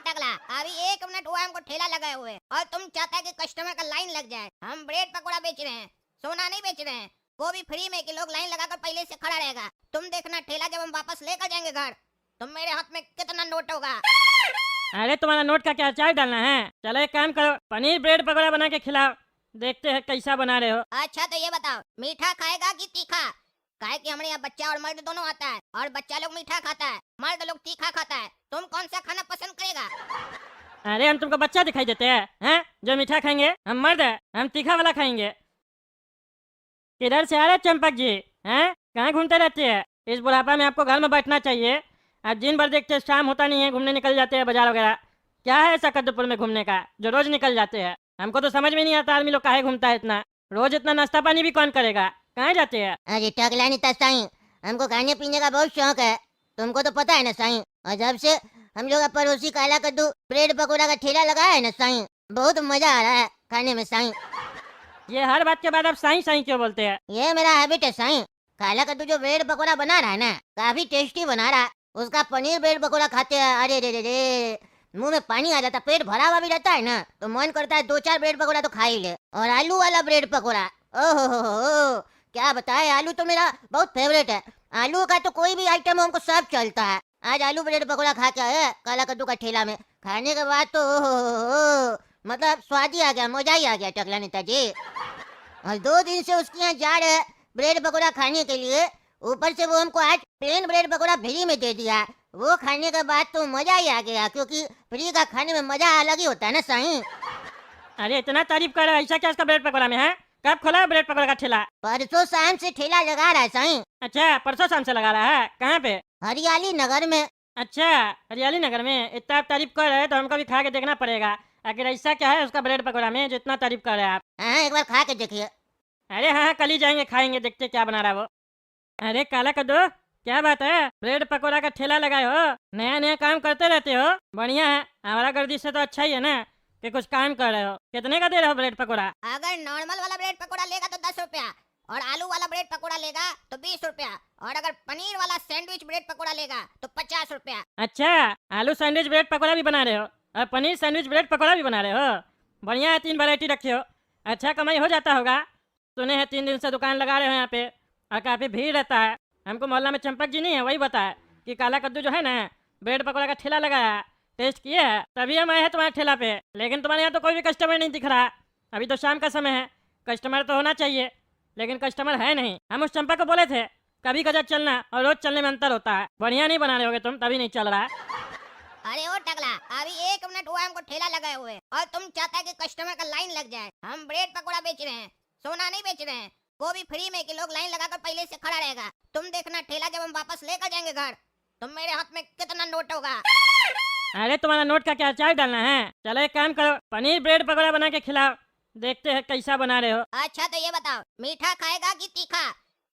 टकला, अभी 1 मिनट हुआ हमको ठेला लगाए हुए और तुम चाहता है कि कस्टमर का लाइन लग जाए। हम ब्रेड पकोड़ा बेच रहे हैं, सोना नहीं बेच रहे हैं, वो भी फ्री में कि लोग लाइन लगाकर पहले से खड़ा रहेगा। तुम देखना ठेला जब हम वापस लेकर जाएंगे घर, तो मेरे हाथ में कितना नोट होगा। अरे तुम्हारा नोट का क्या चार्ज डालना है? चलो एक काम करो, पनीर ब्रेड पकौड़ा बना के खिलाओ, देखते हैं कैसा बना रहे हो। अच्छा तो ये बताओ, मीठा खाएगा कि तीखा? काहे कि हमारे यहाँ बच्चा और मर्द दोनों आता है, और बच्चा लोग मीठा खाता है, मर्द लोग तीखा खाता है। तुम कौन सा खाना पसंद करेगा? अरे हम तुमको बच्चा दिखाई देते हैं? जो मीठा खाएंगे? हम मर्द है, हम तीखा वाला खाएंगे। किधर से आ रहे चंपक जी? हैं कहाँ घूमते रहते हैं? इस बुढ़ापा में आपको घर में बैठना चाहिए। आप दिन भर देखते शाम होता नहीं है, घूमने निकल जाते हैं बाजार वगैरह। क्या है ऐसा कद्दूपुर में घूमने का जो रोज निकल जाते हैं? हमको तो समझ में नहीं आता आदमी लोग काहे घूमता है इतना। रोज इतना नाश्ता पानी भी कौन करेगा? कहाँ जाते हैं? अरे टकला नहीं था साईं, हमको खाने पीने का बहुत शौक है, तुमको तो पता है ना साईं। और जब से हम लोग पड़ोसी काला कद्दू ब्रेड पकोड़ा का ठेला लगाया है ना साईं, बहुत मजा आ रहा है खाने में साईं। ये हर बात के बाद आप साईं साईं क्यों बोलते हैं? ये मेरा हैबिट है साईं। काला कद्दू जो ब्रेड पकोड़ा बना रहा है ना, काफी टेस्टी बना रहा है। उसका पनीर ब्रेड पकोड़ा खाते हैं, अरे रे रे रे, मुंह में पानी आ जाता। पेट भरा हुआ भी रहता है ना, तो मन करता है 2-4 ब्रेड पकोड़ा तो खा ही ले। और आलू वाला ब्रेड पकोड़ा, ओहो हो, क्या बताए, आलू तो मेरा बहुत फेवरेट है। आलू का तो कोई भी आइटम हमको सब चलता है। आज आलू ब्रेड पकोड़ा खा के आए काला कद्दू का ठेला में, खाने के बाद तो ओहो, मतलब स्वाद ही आ गया, मजा ही आ गया टकला नेताजी। और 2 दिन से उसके यहाँ जा रहे ब्रेड पकोड़ा खाने के लिए, ऊपर से वो हमको आज प्लेन ब्रेड पकोड़ा फ्री में दे दिया। वो खाने के बाद तो मजा ही आ गया, क्योंकि फ्री का खाने में मजा अलग ही होता है ना साईं। अरे इतना तारीफ कर रहा है, ऐसा क्या इसका ब्रेड पकौड़ा में है? कब खोला है ब्रेड पकौड़ा का ठेला? परसों शाम से ठेला लगा रहा है साईं। अच्छा, परसों शाम से लगा रहा है? कहाँ पे? हरियाली नगर में। अच्छा, हरियाली नगर में। इतना आप तारीफ कर रहे हैं तो हमको भी खा के देखना पड़ेगा। आखिर ऐसा क्या है उसका ब्रेड पकौड़ा में जो इतना तारीफ कर रहे हैं आप? हाँ, एक बार खा के देखिए। अरे हाँ, कल ही जाएंगे, खाएंगे, देखते क्या बना रहा है वो। अरे काला कद्दू, क्या बात है? ब्रेड पकौड़ा का ठेला लगाए हो, नया नया काम करते रहते हो, बढ़िया है। हमारा गर्दी से तो अच्छा ही है ना कि कुछ काम कर रहे हो। कितने का दे रहे हो ब्रेड पकौड़ा? अगर नॉर्मल वाला ब्रेड पकोड़ा लेगा तो 10 रुपया, और आलू वाला ब्रेड पकोड़ा लेगा तो 20 रुपया, और अगर पनीर वाला सैंडविच ब्रेड पकोड़ा लेगा तो 50 रुपया। अच्छा, आलू सैंडविच ब्रेड पकौड़ा भी बना रहे हो और पनीर सैंडविच ब्रेड पकौड़ा भी बना रहे हो? बढ़िया है, 3 वैरायटी रखे हो। अच्छा कमाई हो जाता होगा। सुने हैं 3 दिन से दुकान लगा रहे हो यहाँ पे और काफ़ी भीड़ रहता है। हमको मोहल्ला में चंपक जी नहीं है, वही बताया कि काला कद्दू जो है ना ब्रेड पकौड़ा का ठेला लगाया, टेस्ट किए है, तभी हम आए हैं तुम्हारे ठेला पे। लेकिन तुम्हारे यहाँ तो कोई भी कस्टमर नहीं दिख रहा। अभी तो शाम का समय है, कस्टमर तो होना चाहिए, लेकिन कस्टमर है नहीं। हम उस चंपक को बोले थे कभी कजर चलना और रोज चलने में अंतर होता है। बढ़िया नहीं बना रहे होगे तुम, तभी नहीं चल रहा है। अरे ओ टकला, अभी 1 मिनट हुआ हमको ठेला लगाए हुए और तुम चाहता है कि कस्टमर का लाइन लग जाए। हम ब्रेड पकोड़ा बेच रहे हैं, सोना नहीं बेच रहे हैं, वो भी फ्री में कि लोग लाइन लगाकर पहले से खड़ा रहेगा। तुम देखना ठेला जब हम वापस लेकर जाएंगे घर, तो मेरे हाथ में कितना नोट होगा। अरे तुम्हारा नोट का क्या चार्ज डालना है? चलो एक काम करो, पनीर ब्रेड पकौड़ा बना के खिलाओ, देखते हैं कैसा बना रहे हो। अच्छा तो ये बताओ, मीठा खाएगा कि तीखा?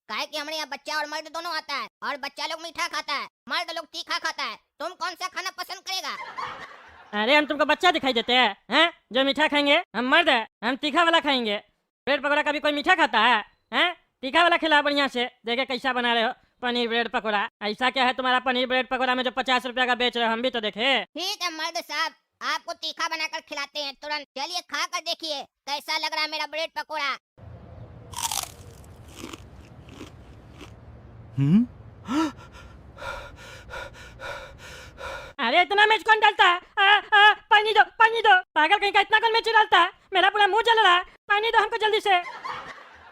काहे कि हमारे यहाँ बच्चा और मर्द दोनों आता है, और बच्चा लोग मीठा खाता है, मर्द लोग तीखा खाता है। तुम कौन सा खाना पसंद करेगा? अरे हम तुमको बच्चा दिखाई देते हैं? जो मीठा खाएंगे? हम मर्द है, हम तीखा वाला खाएंगे। ब्रेड पकौड़ा कभी कोई मीठा खाता है? तीखा वाला खिलाओ बढ़िया से, देखे कैसा बना रहे हो पनीर ब्रेड पकौड़ा। ऐसा क्या है तुम्हारा पनीर ब्रेड पकौड़ा में जो 50 रुपया का बेच रहे हो, हम भी तो देखे। ठीक है मर्द साहब, आपको तीखा बनाकर खिलाते हैं तुरंत। चलिए खा कर देखिए कैसा लग रहा है मेरा ब्रेड पकोड़ा। अरे इतना मिर्च कौन डालता है? पानी दो, पानी दो। पागल कहीं का, इतना कौन मिर्च डालता है? मेरा पूरा मुंह जल रहा है, पानी दो हमको जल्दी से।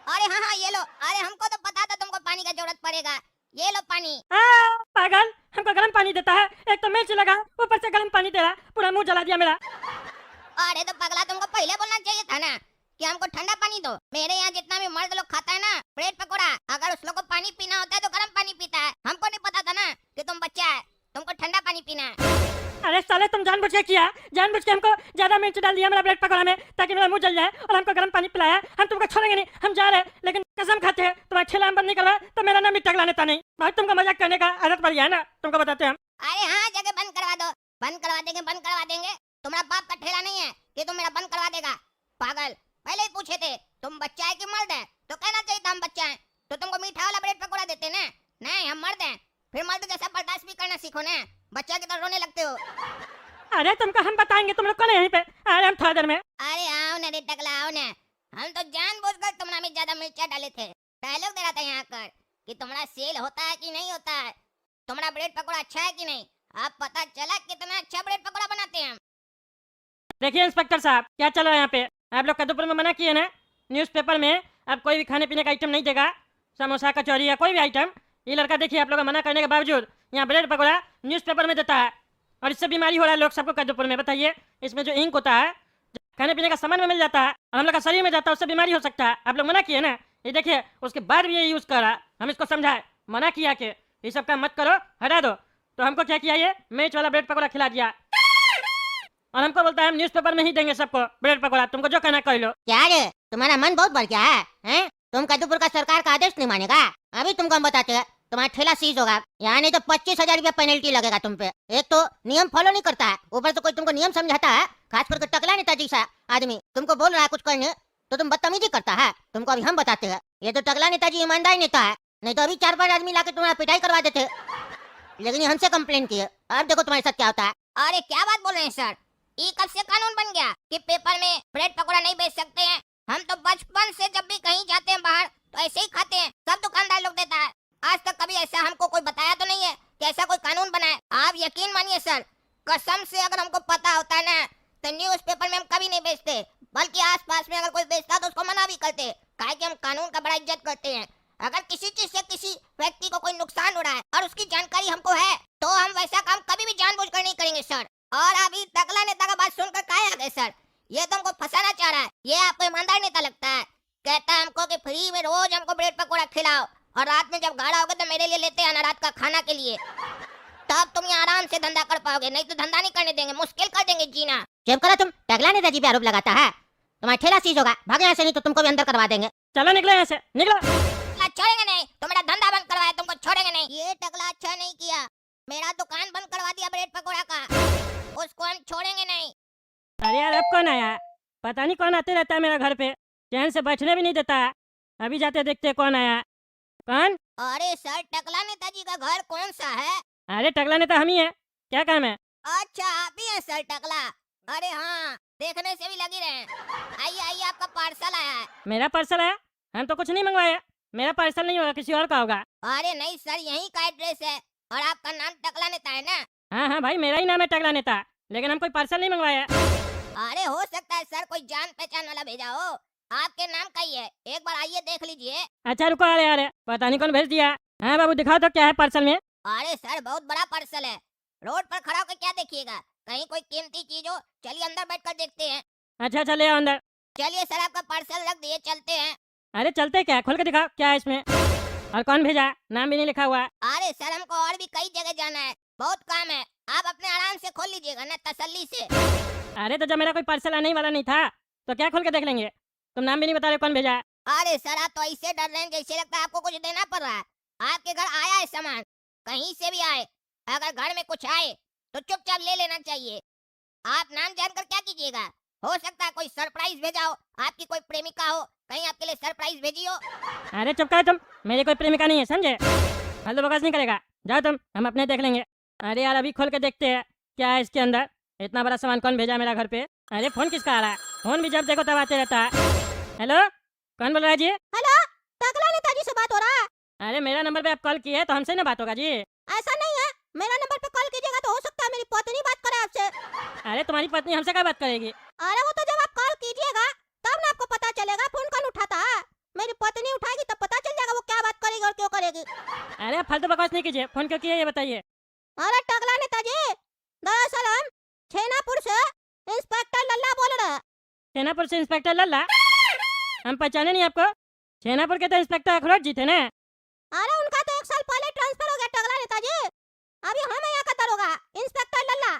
अरे हाँ हाँ ये लो, अरे हमको तो पता था तुमको पानी का जरूरत पड़ेगा, ये लो पानी। पागल, हमको गर्म पानी देता है, एक तो मिर्च लगा, ऊपर से गर्म पानी दे रहा, पूरा मुंह जला दिया मेरा। अरे तो पगला, तुमको पहले बोलना चाहिए था ना कि हमको ठंडा पानी दो। मेरे यहाँ जितना भी मर्द लोग खाता है ना ब्रेड पकोड़ा, अगर उस लोग को पानी पीना होता है तो गर्म पानी पीता है। हमको नहीं पता था ना कि तुम बच्चा है, तुमको ठंडा पानी पीना है। अरे साले, तुम जानबूझ के किया, जानबूझ के हमको ज्यादा मिर्च डाल दिया मेरा ब्रेड पकौड़ा में, ताकि मेरा मुंह जल जाए, और हमको गर्म पानी पिलाया। हम तुमको छोड़ेंगे नहीं, हम जा रहे हैं, लेकिन कसम खाते हैं तुम्हारा ठेला हम बंद नहीं करवा तो मेरा नाम भी टकला नेता नहीं। भाई तुमको मजाक करने का आदत पड़ गया है ना, तुमको बताते हैं हम। अरे हाँ, जगह बंद करवा दो, बंद करवा देंगे, बंद करवा देंगे। तुम्हारा बाप का ठेला नहीं है कि तुम मेरा बंद करवा देगा। पागल, पहले ही पूछे थे तुम बच्चा है कि मर्द है, तो कहना चाहिए था हम बच्चा है, तो तुमको मीठा वाला ब्रेड पकोड़ा देते ना। नहीं, हम मर्द हैं, फिर मर्द जैसा बर्दाश्त भी करना सीखो ना, बच्चा की तरह रोने लगते हो। अरे तुमको हम बताएंगे, तुम लोग कौन है यहीं पे? अरे हम थोड़ी देर में। अरे आओ ना रे टकला, आओ ना। हम तो जानबूझकर तुमरा में ज्यादा मिर्चा डाले थे। डायलॉग दे रहा था यहाँ कर कि तुम्हारा सेल होता है कि नहीं होता है, तुम्हारा ब्रेड पकौड़ा अच्छा है कि नहीं। अब पता चला कितना अच्छा ब्रेड पकौड़ा बनाते हैं हम। देखिए इंस्पेक्टर साहब, क्या चल रहा है यहाँ पे? आप लोग कद्दूपुर में मना किए ना, न्यूज़पेपर में अब कोई भी खाने पीने का आइटम नहीं देगा, समोसा कचौरी या कोई भी आइटम। ये लड़का देखिए, आप लोग का मना करने के बावजूद यहाँ ब्रेड पकौड़ा न्यूज़पेपर में देता है, और इससे बीमारी हो रहा है लोग सबको कद्दूपुर में। बताइए, इसमें जो इंक होता है, जो खाने पीने का सामान में मिल जाता है और हम लोग का शरीर में जाता है, उससे बीमारी हो सकता है। आप लोग मना किए ना, ये देखिए उसके बाद भी ये यूज़ कर रहा है। हम इसको समझाए, मना किया कि ये सब काम मत करो, हटा दो, तो हमको क्या किया, ये मिर्च वाला ब्रेड पकौड़ा खिला दिया, और हमको बोलता है हम न्यूज़पेपर में ही देंगे सबको ब्रेड पकौड़ा, तुमको जो कहना कह लो। क्या रे, तुम्हारा मन बहुत बढ़ गया है, हैं? तुम कद्दूपुर का सरकार का आदेश नहीं मानेगा? अभी तुमको हम बताते हैं, तुम्हारा ठेला सीज होगा, यहाँ नहीं तो 25,000 रुपया पेनल्टी लगेगा तुम पे। एक तो नियम फॉलो नहीं करता है, ऊपर से कोई तुमको नियम समझाता है, खास करके टकला नेताजी सा आदमी तुमको बोल रहा है कुछ करने तो तुम बदतमीजी करता है। तुमको अभी हम बताते हैं, ये तो टकला नेताजी ईमानदार नेता है, नहीं तो अभी 4-5 आदमी लाके तुम्हारा पिटाई करवा देते, लेकिन ये हमसे कंप्लेन किए। अब देखो तुम्हारे साथ क्या होता है। अरे क्या बात बोल रहे हैं सर, ये कब से कानून बन गया कि पेपर में ब्रेड पकौड़ा नहीं बेच सकते हैं? हम तो बचपन से जब भी कहीं जाते हैं बाहर तो ऐसे ही खाते हैं, सब दुकानदार लोग देता है। आज तक कभी ऐसा हमको कोई बताया तो नहीं है कि ऐसा कोई कानून बना है। आप यकीन मानिए सर, कसम से अगर हमको पता होता ना तो न्यूज़पेपर में हम कभी नहीं बेचते, बल्कि आसपास में अगर कोई बेचता तो उसको मना भी करते, काहे कि हम कानून का बड़ा इज्जत करते हैं। अगर किसी चीज से किसी व्यक्ति को कोई नुकसान हो रहा है और उसकी जानकारी हमको है तो हम वैसा काम कभी भी जानबूझकर नहीं करेंगे सर। और अभी टकला नेता का बात सुनकर काहे आ गए सर? ये तो हमको फंसाना चाह रहा है। ये आपको ईमानदार नेता लगता है? कहता है हमको कि फ्री में रोज हमको ब्रेड पकौड़ा खिलाओ, और रात में जब गाड़ा होगा तो मेरे लिए लेते आना रात का खाना के लिए, तब तुम यहाँ आराम से धंधा कर पाओगे, नहीं तो धंधा नहीं करने देंगे, मुश्किल कर देंगे जीना। चुप करो तुम, टकला नेताजी पे आरोप लगाता है। तुम्हारा ठेला सीज होगा, भागे यहाँ से, नहीं तो तुमको भी अंदर करवा देंगे। चलो निकलो यहाँ से, निकलो। छोड़ेंगे नहीं, तो मेरा धंधा बंद करवाया, तुमको छोड़ेंगे नहीं। ये टकला अच्छा नहीं किया, मेरा दुकान बंद करवा दिया ब्रेड पकौड़ा का, उसको हम छोड़ेंगे नहीं। अरे यार, अब कौन आया? पता नहीं कौन आते रहता है मेरा घर पे, चैन से बैठने भी नहीं देता है। अभी जाते देखते कौन आया। कौन? अरे सर, टकला नेताजी का घर कौन सा है? अरे टकला नेता हम ही है, क्या काम है? अच्छा आप ही हैं सर टकला? अरे हाँ, देखने से भी लगी रहे। आइए आइए, आपका पार्सल आया है। मेरा पार्सल आया? हम तो कुछ नहीं मंगवाया, मेरा पार्सल नहीं होगा, किसी और का होगा। अरे नहीं सर, यही का एड्रेस है, और आपका नाम टकला नेता है ना? हाँ हाँ भाई, मेरा ही नाम है टकला नेता, लेकिन हम कोई पार्सल नहीं मंगवाया। अरे हो सकता है सर कोई जान पहचान वाला भेजा हो, आपके नाम का ही है, एक बार आइए देख लीजिए। अच्छा रुको, अरे अरे पता नहीं कौन भेज दिया। हाँ बाबू दिखाओ तो क्या है पार्सल में। अरे सर बहुत बड़ा पार्सल है, रोड पर खड़ा होकर क्या देखिएगा, कहीं कोई कीमती चीज हो। चलिए अंदर बैठकर देखते हैं। अच्छा अच्छा, ले आओ अंदर। चलिए सर, आपका पार्सल रख दिए, चलते हैं। अरे चलते क्या, खोल के दिखाओ क्या है इसमें, और कौन भेजा, नाम भी नहीं लिखा हुआ। अरे सर हमको और भी कई जगह जाना है, बहुत काम है, आप अपने आराम से खोल लीजिएगा ना, तसल्ली से। अरे तो जब मेरा कोई पार्सल आने ही वाला नहीं था तो क्या खोल के देख लेंगे? तुम नाम भी नहीं बता रहे कौन भेजा है। अरे सर आप तो ऐसे डर रहे हैं जैसे लगता है आपको कुछ देना पड़ रहा है। आपके घर आया है सामान, कहीं से भी आए, अगर घर में कुछ आए तो चुपचाप ले लेना चाहिए। आप नाम जानकर क्या कीजिएगा, हो सकता है कोई सरप्राइज भेजा हो, आपकी कोई प्रेमिका हो, कहीं आपके लिए सरप्राइज भेजी हो। अरे चुप कर तुम, मेरी कोई प्रेमिका नहीं है, समझे? फालतू बकवास नहीं करेगा, जाओ तुम, हम अपने देख लेंगे। अरे यार अभी खोल के देखते हैं क्या है इसके अंदर। इतना बड़ा सामान कौन भेजा मेरा घर पे? अरे फोन किसका आ रहा है? फोन भी जब देखो तब आते रहता है। हेलो, कौन बोल रहा है जी? हेलो, टकला नेताजी से बात हो रहा है? अरे मेरा नंबर पे आप कॉल किए तो हमसे ना बात होगा जी। ऐसा नहीं है, मेरा नंबर पे कॉल कीजिएगा तो हो सकता है मेरी पत्नी बात करे आपसे। अरे तुम्हारी पत्नी हमसे क्या बात करेगी? अरे वो तो जब आप कॉल कीजिएगा तब ना आपको पता चलेगा फोन कौन उठाता है। मेरी पत्नी उठाएगी तब पता चल जाएगा वो क्या बात करेगी और क्यों करेगी। अरे आप फालतू बकवास नहीं कीजिए, फोन क्यों किया ये बताइए। अरे टकला नेताजी, दरअसल हम छेनापुर से इंस्पेक्टर लल्ला बोल रहे हैं। छेनापुर से इंस्पेक्टर लल्ला? हम पहचाने नहीं आपको। छेनापुर के तो इंस्पेक्टर अखरोट जी थे ना। अरे उनका तो 1 साल पहले ट्रांसफर हो गया टकला नेताजी, अभी हम यहाँ का दरोगा इंस्पेक्टर लल्ला।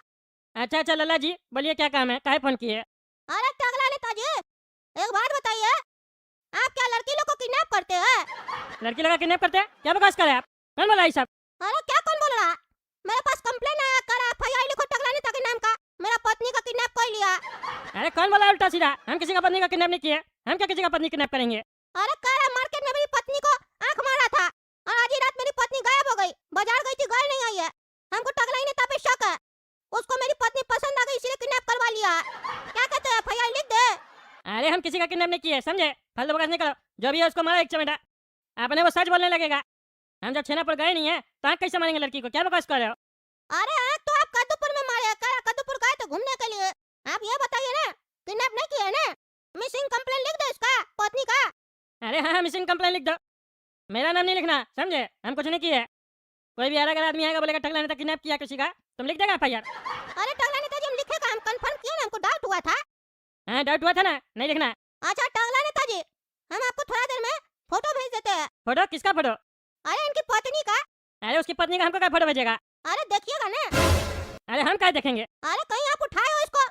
अच्छा अच्छा लल्ला जी, बोलिए क्या काम है, काहे फोन किए? अरे टकला नेताजी एक बात बताइए, आप क्या लड़की लोग को किडनैप करते हैं? लड़की लगा किडनैप करते हैं? क्या बकवास कर रहे हैं आप? कौन बोला ये सब? अरे क्या कौन बोल रहा है? मेरे पास कंप्लेन आया, कर एफआईआर लिखो टकला नेता के नाम का, मेरा पत्नी का किडनैप कर लिया। अरे कौन बोला उल्टा सीधा? हम किसी का पत्नी का किडनैप नहीं किए, हम क्या किसी का पत्नी किडनैप करेंगे? अरे कह रहा मार्केट में मेरी पत्नी को आंख मारा था और आज ही रात मेरी पत्नी गायब हो गई, बाजार गई थी, घर नहीं आई है। हमको टकला नेता पे शक है, उसको मेरी पत्नी पसंद आ गई लिया। क्या कहते हैं, एफआईआर लिख दे? अरे हम किसी का किडनैप नहीं किए, समझे? फालतू बकवास नहीं करो। जो भी है उसको मारो एक चमेटा। आपने वो सच बोलने लगेगा। हम जब छेनापुर गए नहीं है तो आँख कैसे मारेंगे लड़की को? क्या बकवास कर रहे हो? अरे आँख तो आप कद्दूपुर में मारे, कद्दूपुर गए थे घूमने के लिए। आप ये बताइए ना, किडनैप नहीं किया ना? मिसिंग कंप्लेंट लिख दो इसका, पत्नी का। अरे हाँ, मिसिंग कंप्लेंट लिख दो। मेरा नाम नहीं लिखना, समझे? हम कुछ नहीं किए। कोई भी अगर आदमी आएगा बोलेगा टकला ने तो किडनैप किया किसी का, तुम लिख देगा एफआईआर? अरे टकला नेताजी, हम लिखेगा, हम कंफर्म किए ना, हमको डाउट हुआ था। हाँ, डाउट हुआ था ना, नहीं लिखना। अच्छा टकला नेताजी, हम आपको थोड़ा देर में फोटो भेज देते हैं। फोटो किसका फोटो? अरे इनकी पत्नी का। अरे उसकी पत्नी का हमको क्या फोटो भेजेगा? अरे देखिएगा ना। अरे हम क्या देखेंगे? अरे कहीं आप उठाए हो इसको?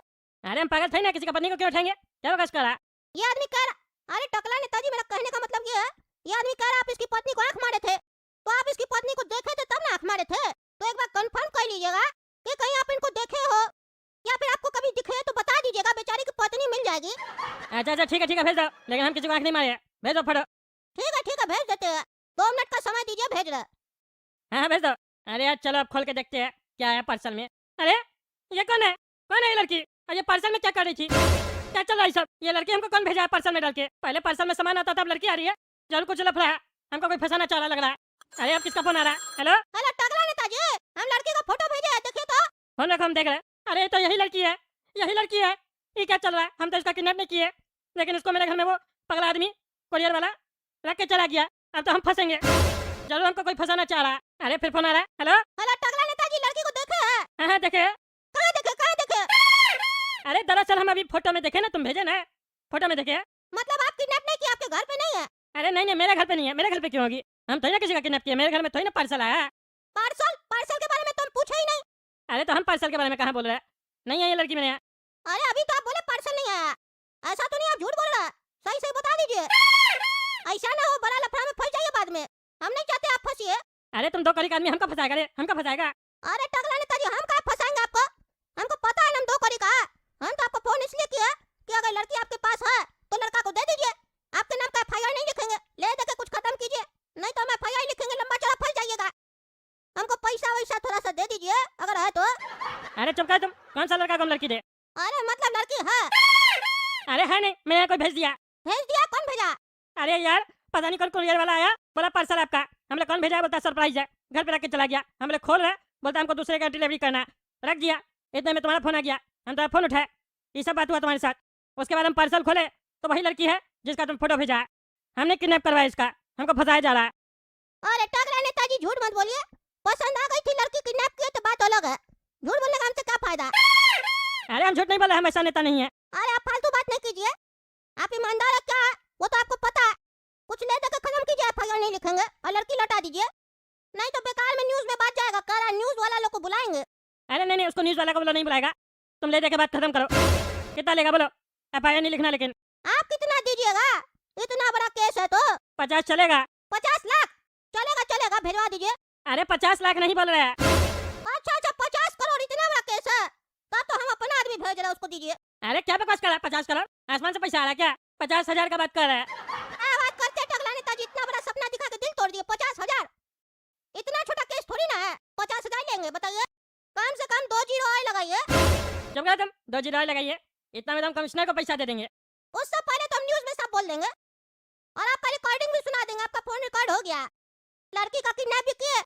अरे हम पागल थे ना, किसी का पत्नी को क्यों उठाएंगे? क्या बकवास कर रहा? ये आदमी कह रहा, अरे टकला नेताजी, मेरा कहने का मतलब ये है, ये आदमी कह रहा आप इसकी पत्नी को आंख मारे थे, तो आप इसकी पत्नी को देखे थे तब ना आंख मारे थे। तो एक बार कंफर्म कर लीजिएगा कि कहीं आप इनको देखे हो, या फिर आपको कभी दिखे तो बता दीजिएगा, बेचारी की पत्नी मिल जाएगी। अच्छा ठीक है भेज दो, लेकिन हम किसी को आंख नहीं मारे। भेज दो फोटो। ठीक है भेज देते हैं, 2 मिनट का समय दीजिए, भेज रहे। हाँ भेज दो। अरे यार चलो अब खोल के देखते हैं क्या है पार्सल में। अरे ये कौन है? कौन है ये लड़की? और ये पार्सल में क्या कर रही थी? क्या चल रहा है सब? ये लड़की हमको कौन भेजा है पार्सल में डाल के? पहले पार्सल में सामान आता था, अब लड़की आ रही है। जरूर कुछ लफड़ा है, हमको कोई फंसाना चाह रहा लग रहा है। अरे अब किसका फोन आ रहा है? हेलो हेलो टकला नेताजी, हम लड़की का फोटो भेजे हैं, देखिए तो। फोन रखो, हम देख रहे हैं। अरे तो यही लड़की है, यही लड़की है। ये क्या चल रहा है? हम तो इसका किडनैप नहीं किए, लेकिन इसको मेरे घर में वो पगला आदमी कोरियर वाला रख के चला गया। अब तो हम फंसेंगे, जरूर हमको कोई फंसाना चाह रहा है। अरे फिर फोन आ रहा है। हेलो हेलो टकला नेताजी, लड़की को देखे हैं? हाँ देखे। कहाँ देखे? अरे दरअसल हम अभी फोटो में देखे ना, तुम भेजे ना, फोटो में देखे। मतलब आप किडनैप नहीं किए, आपके घर पे नहीं है? अरे नहीं मेरे घर पे नहीं है। मेरे घर पे क्यों होगी? हम थोड़ी ना किसी का किडनैप किए, मेरे घर में थोड़ी ना पार्सल आया है। पार्सल के बारे में तो हम पूछे ही नहीं। अरे तो हम पार्सल के बारे में कहाँ बोल रहे हैं? नहीं है ये लड़की मेरे यहाँ। अरे अभी तो आप बोले पार्सल नहीं आया, ऐसा तो नहीं, आप झूठ बोल रहा है, सही बता दीजिए। ऐसा ना हो बड़ा लफड़ा में फंस जाइए बाद में, हम नहीं चाहते आप फंसिए। अरे तुम 2 कड़ी का आदमी, हमको फंसाएगा रे, हमको फंसाएगा। अरे टकला नेताजी, हम कहाँ फंसाएंगे आपको? हमको पता है ना हम 2 कड़ी का है। हम तो आपको फोन इसलिए किया कि अगर लड़की आपके पास है तो लड़का को दे दीजिए, आपके नाम का एफआईआर नहीं लिखेंगे, ले दे के कुछ खत्म कीजिए, नहीं तो हम एफआईआर लिखेंगे, लंबा चौड़ा फंस जाइएगा। हमको पैसा वैसा थोड़ा सा दे दीजिए अगर है तो। अरे चुप कर तुम, कौन सा लड़का को हम लड़की दे? अरे मतलब लड़की है। अरे है नहीं, मेरे यहाँ कोई भेज दिया। भेज दिया? कौन भेजा? अरे यार पता नहीं कौन कुरियर वाला आया, बोला पार्सल आपका। हम लोग कौन भेजा है, बोलता सरप्राइज है, घर पे रख के चला गया। हम लोग खोल रहे, बोलता हमको दूसरे का डिलीवरी करना है, रख दिया। इतने में तुम्हारा फोन आ गया, हम तुम्हारा फोन उठाए, ये सब बात हुआ तुम्हारे साथ। उसके बाद हम पार्सल खोले तो वही लड़की है जिसका तुम फोटो भेजा है। हमने किडनैप करवाया इसका, हमको फंसाया जा रहा है। अरे टकला नेताजी, झूठ मत बोलिए, पसंद आ गई थी लड़की, किडनैप किए तो बात अलग है, झूठ बोलने का हमसे क्या फायदा? अरे हम झूठ नहीं बोल रहे, हम ऐसा नेता नहीं है। अरे आप फालतू बात नहीं कीजिए, आप ईमानदार है क्या है वो तो आपको पता है। कुछ ले दे के खत्म कीजिए, एफआईआर नहीं लिखेंगे और लड़की लौटा दीजिए, नहीं तो बेकार में न्यूज में बात जाएगा, कह रहा न्यूज वाला लोग को बुलाएंगे। अरे नहीं उसको न्यूज वाला को बोलो, नहीं बुलाएगा। तुम ले दे के बात खत्म करो। कितना लेगा बोलो? एफआईआर नहीं लिखना, लेकिन आप कितना दीजिएगा? इतना बड़ा केस है तो 50 चलेगा। 50 लाख चलेगा, भेजवा दीजिए। अरे 50 लाख नहीं बोल रहे हैं। अच्छा 50 करोड़, इतना बड़ा केस है, तब तो हम अपना आदमी भेज रहे हैं, उसको दीजिए। अरे क्या बकवास कर रहा है? 50 करोड़ आसमान से पैसा आ रहा है क्या? 50,000 का बात कर रहा है। बात करते टकला नेताजी, इतना बड़ा सपना दिखा के दिल तोड़ दिए। 50,000 इतना छोटा केस थोड़ी ना है, 50,000 लेंगे बताइए, कम से कम 2 जीरो और लगाइए। जब तुम 2 जीरो लगाइए, इतना में तो हम कमिश्नर को पैसा दे देंगे। उससे पहले तो हम न्यूज में सब बोल देंगे और आपका रिकॉर्डिंग भी सुना देंगे, आपका फोन रिकॉर्ड हो गया। लड़की का किडनैप भी किए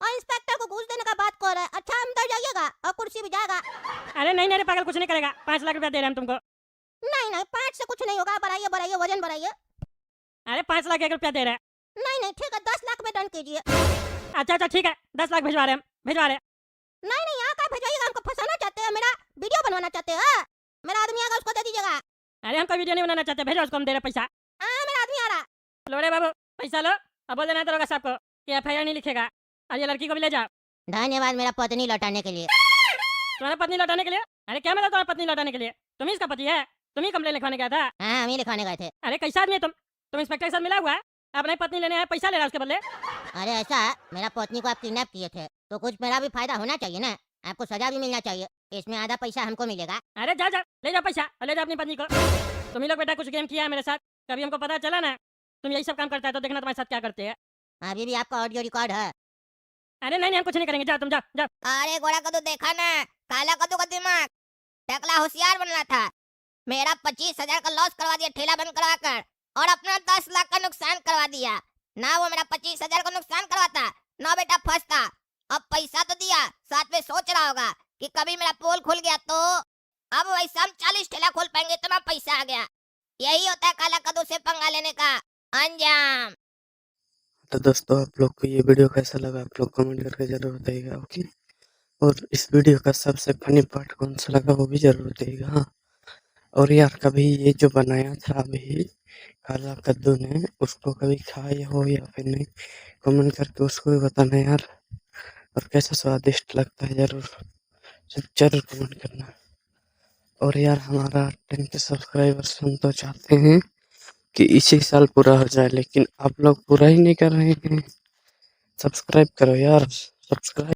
और इंस्पेक्टर को घूस देने का बात कर रहे हैं। अच्छा अंदर जाइएगा और कुर्सी भी जाएगा। अरे नहीं रे पागल, कुछ नहीं करेगा। 5 लाख रुपया दे रहे हैं हम तुमको। नहीं 5 से कुछ नहीं होगा, बढ़ाइए वजन बढ़ाइए। अरे 5 लाख 1 रुपया दे रहे हैं। नहीं ठीक है, 10 लाख में डन कीजिए। अच्छा ठीक है, 10 लाख भिजवा रहे हैं, भिजवा रहे हैं। नहीं यहाँ का भेजाइएगा, हमको फंसाना चाहते हैं, मेरा वीडियो बनवाना चाहते हैं, मेरा आदमी आएगा उसको दे दीजिएगा। अरे हमको वीडियो नहीं बनाना चाहते, भेजो उसको, हम दे रहे पैसा। हाँ मेरा आदमी आ रहा। लो रे बाबू पैसा लो, अब बोल देना दरोगा साहब को कि एफआईआर नहीं लिखेगा, और ये लड़की को भी ले जाओ। धन्यवाद मेरा पत्नी लौटाने के लिए। तुम्हारा पत्नी लौटाने के लिए? अरे क्या मतलब तुम्हारा पत्नी लौटाने के लिए? तुम ही इसका पति है, तुम ही कंप्लेन लिखवाने गया था। हाँ हम ही लिखाने गए थे। अरे कैसा आदमी है तुम इंस्पेक्टर के साथ मिला हुआ है, अपनी पत्नी लेने आया, पैसा ले रहा है उसके बदले। अरे ऐसा है, मेरा पत्नी को आप किडनैप किए थे तो कुछ मेरा भी फायदा होना चाहिए ना, आपको सजा भी मिलना चाहिए, इसमें आधा पैसा हमको मिलेगा। अरे जा ले जाओ पैसा और ले जाओ अपनी पत्नी को। तुम ही लोग बेटा कुछ गेम किया है मेरे साथ, कभी हमको पता चला ना तुम यही सब काम करता है तो देखना तुम्हारे साथ क्या करते हैं। अभी भी आपका ऑडियो रिकॉर्ड है। अरे नहीं हम कुछ नहीं करेंगे, जाओ तुम जाओ। अरे गोरा कद्दू देखा ना, काला कद्दू का दिमाग। टकला होशियार बनना था। मेरा 25,000 का लॉस करवा दिया ठेला बंद करवा कर, और अपना 10 लाख का नुकसान करवा दिया। ना वो मेरा 25,000 का नुकसान करवाता, ना बेटा फंसता। अब पैसा तो दिया, साथ में सोच रहा होगा कि कभी मेरा पोल खुल गया तो अब वैसे हम 40 ठेला खोल पाएंगे, इतना पैसा आ गया। यही होता है काला कद्दू से पंगा लेने का अंजाम। तो दोस्तों, आप लोग को ये वीडियो कैसा लगा आप लोग कमेंट करके जरूर बताइएगा। ओके, और इस वीडियो का सबसे फनी पार्ट कौन सा लगा वो भी जरूर बताइएगा। हाँ, और यार कभी ये जो बनाया था अभी काला कद्दू ने, उसको कभी खाया हो या फिर नहीं, कमेंट करके उसको भी बताना यार। और कैसा स्वादिष्ट लगता है जरूर जरूर कमेंट करना। और यार हमारा 10K सब्सक्राइबर्स हम तो चाहते हैं कि इसी साल पूरा हो जाए, लेकिन आप लोग पूरा ही नहीं कर रहे हैं। सब्सक्राइब करो यार, सब्सक्राइब।